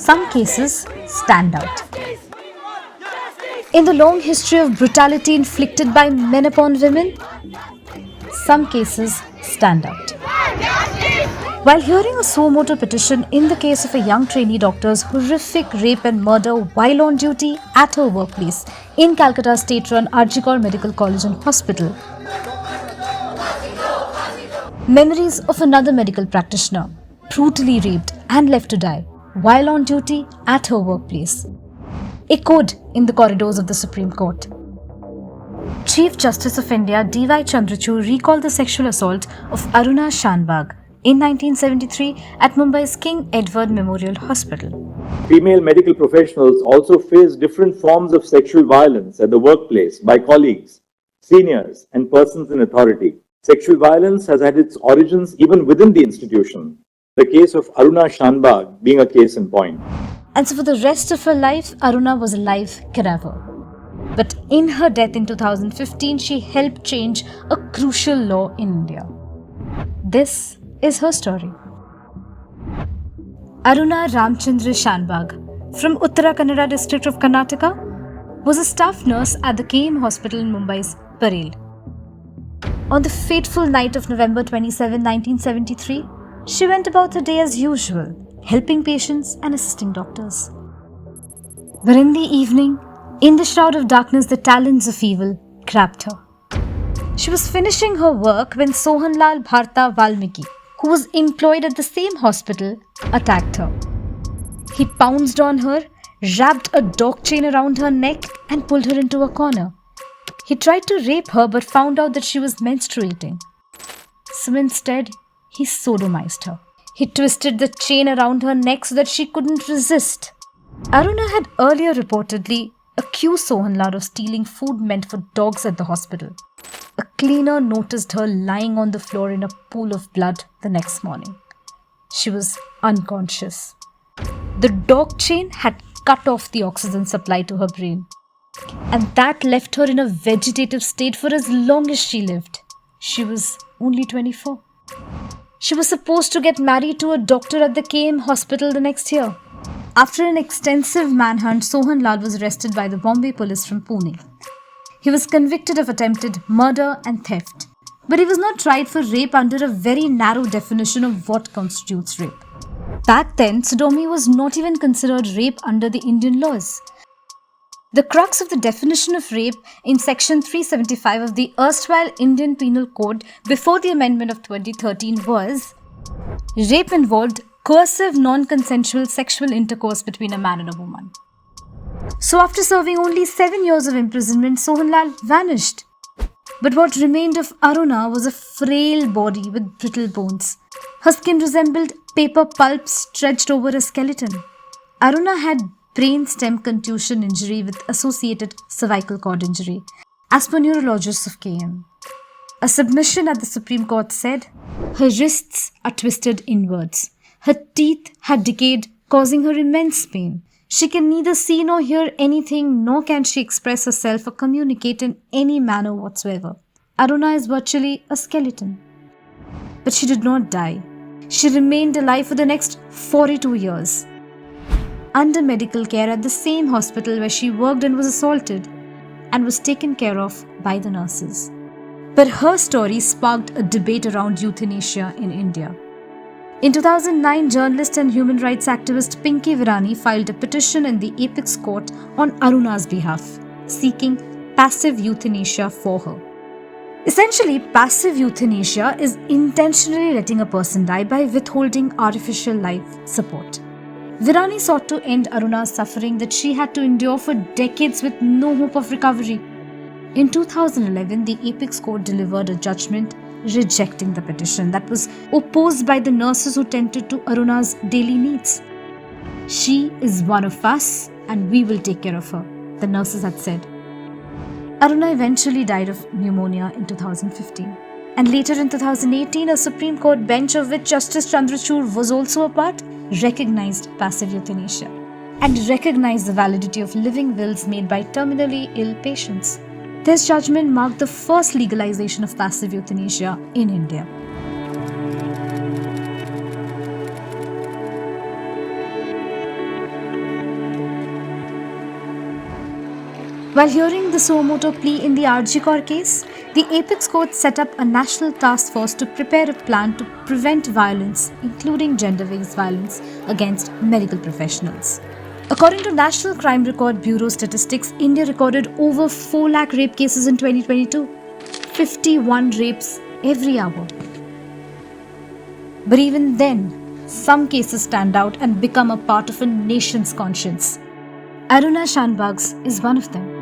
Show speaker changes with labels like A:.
A: Some cases stand out. In the long history of brutality inflicted by men upon women, some cases stand out. While hearing a suo motu petition in the case of a young trainee doctor's horrific rape and murder while on duty at her workplace in Calcutta's state-run Arjikor Medical College and Hospital, memories of another medical practitioner brutally raped and left to die while on duty at her workplace echoed in the corridors of the Supreme Court. Chief Justice of India D.Y. Chandrachud recalled the sexual assault of Aruna Shanbag in 1973 at Mumbai's King Edward Memorial Hospital.
B: Female medical professionals also face different forms of sexual violence at the workplace by colleagues, seniors, and persons in authority. Sexual violence has had its origins even within the institution, the case of Aruna Shanbag being a case in point.
A: And so for the rest of her life, Aruna was a live cadaver. But in her death in 2015, she helped change a crucial law in India. This is her story. Aruna Ramchandra Shanbag from Uttara Kannada district of Karnataka was a staff nurse at the KM Hospital in Mumbai's Parel. On the fateful night of November 27, 1973, she went about her day as usual, helping patients and assisting doctors. But in the evening, in the shroud of darkness, the talons of evil grabbed her. She was finishing her work when Sohanlal Bharta Valmiki, who was employed at the same hospital, attacked her. He pounced on her, wrapped a dog chain around her neck and pulled her into a corner. He tried to rape her but found out that she was menstruating. So instead, he sodomized her. He twisted the chain around her neck so that she couldn't resist. Aruna had earlier reportedly accused Sohanlal of stealing food meant for dogs at the hospital. A cleaner noticed her lying on the floor in a pool of blood the next morning. She was unconscious. The dog chain had cut off the oxygen supply to her brain, and that left her in a vegetative state for as long as she lived. She was only 24. She was supposed to get married to a doctor at the KM hospital the next year. After an extensive manhunt, Sohanlal was arrested by the Bombay police from Pune. He was convicted of attempted murder and theft, but he was not tried for rape under a very narrow definition of what constitutes rape. Back then, sodomy was not even considered rape under the Indian laws. The crux of the definition of rape in Section 375 of the erstwhile Indian Penal Code before the amendment of 2013 was, rape involved coercive non-consensual sexual intercourse between a man and a woman. So after serving only 7 years of imprisonment, Sohanlal vanished. But what remained of Aruna was a frail body with brittle bones. Her skin resembled paper pulp stretched over a skeleton. Aruna had brainstem contusion injury with associated cervical cord injury, as per neurologists of KM. A submission at the Supreme Court said, her wrists are twisted inwards. Her teeth had decayed, causing her immense pain. She can neither see nor hear anything, nor can she express herself or communicate in any manner whatsoever. Aruna is virtually a skeleton. But she did not die. She remained alive for the next 42 years, under medical care at the same hospital where she worked and was assaulted, and was taken care of by the nurses. But her story sparked a debate around euthanasia in India. In 2009, journalist and human rights activist Pinky Virani filed a petition in the Apex Court on Aruna's behalf, seeking passive euthanasia for her. Essentially, passive euthanasia is intentionally letting a person die by withholding artificial life support. Virani sought to end Aruna's suffering that she had to endure for decades with no hope of recovery. In 2011, the Apex Court delivered a judgment rejecting the petition that was opposed by the nurses who tended to Aruna's daily needs. She is one of us and we will take care of her, the nurses had said. Aruna eventually died of pneumonia in 2015. And later in 2018, a Supreme Court bench of which Justice Chandrachud was also a part, recognized passive euthanasia and recognized the validity of living wills made by terminally ill patients. This judgment marked the first legalization of passive euthanasia in India. While hearing the suo motu plea in the RG Kar case, the Apex Court set up a national task force to prepare a plan to prevent violence, including gender-based violence, against medical professionals. According to National Crime Record Bureau statistics, India recorded over 4 lakh rape cases in 2022, 51 rapes every hour. But even then, some cases stand out and become a part of a nation's conscience. Aruna Shanbags is one of them.